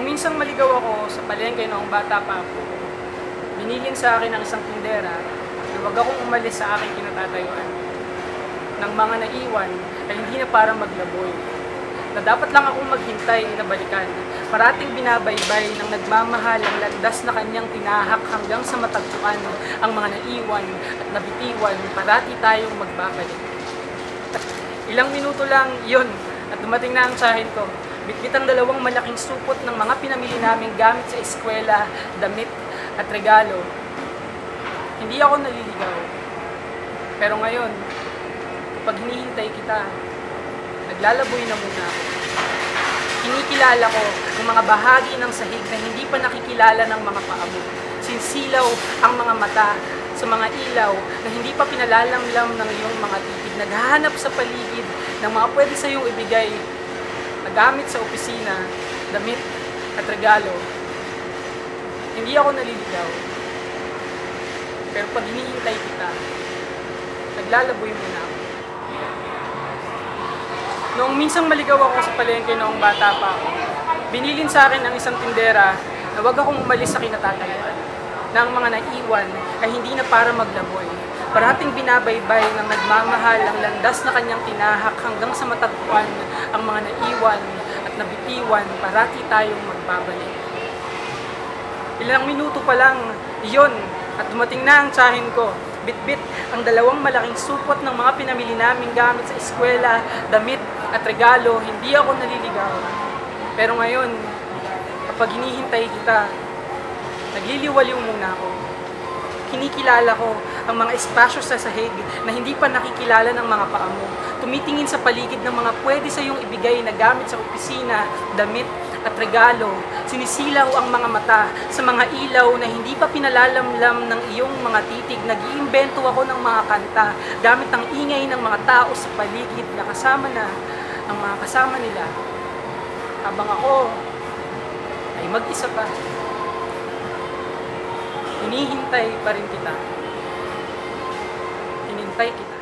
Noong minsang maligaw ako sa palengke noong bata pa ako, binilin sa akin ng isang tindera na huwag akong umalis sa aking kinatatayuan. Ng mga naiwan ay hindi na para maglaboy, na dapat lang akong maghintay na balikan. Parating binabaybay ng nagmamahal ang landas na kanyang tinahak hanggang sa matagpuan ang mga naiwan at nabitiwan, parati tayong magbabalik. Ilang minuto lang yun at dumating na ang tsahin ko. Bitbit ang dalawang malaking supot ng mga pinamili naming gamit sa eskwela, damit at regalo. Hindi ako naliligaw. Pero ngayon, kapag hinihintay kita, naglalaboy na muna ako. Kinikilala ko ang mga bahagi ng sahig na hindi pa nakikilala ng mga paabo. Sinsilaw ang mga mata sa mga ilaw na hindi pa pinalalamlam ng iyong mga titig. Naghahanap sa paligid ng mga pwede sa iyong ibigay na gamit sa opisina, damit at regalo. Hindi ako naliligaw. Pero pag hinihintay kita, naglalaboy muna ako. Noong minsang maligaw ako sa palengke noong bata pa ako, binilin sa akin ng isang tindera na huwag akong umalis sa kinatatayuan, na ang mga naiwan ay hindi na para maglaboy. Parating binabaybay ng nagmamahal ang landas na kanyang tinahak hanggang sa matagpuan ang mga naiwan at nabitiwan, parati tayong magbabalik. Ilang minuto pa lang, iyon, at dumating na ang tsahin ko. Bitbit ang dalawang malaking supot ng mga pinamili naming gamit sa eskwela, damit at regalo. Hindi ako naliligaw. Pero ngayon, kapag hinihintay kita, nagliliwaliw muna ako. Kinikilala ko ang mga espasyo sa sahig na hindi pa nakikilala ng mga paa mo. Tumitingin sa paligid ng mga pwede sa iyong ibigay na gamit sa opisina, damit at regalo. Sinisilaw ang mga mata sa mga ilaw na hindi pa pinalalamlam ng iyong mga titig. Nag-iimbento ako ng mga kanta gamit ang ingay ng mga tao sa paligid na kasama na ang mga kasama nila. Habang ako ay mag-isa pa. Hinihintay pa rin kita. Hinintay kita.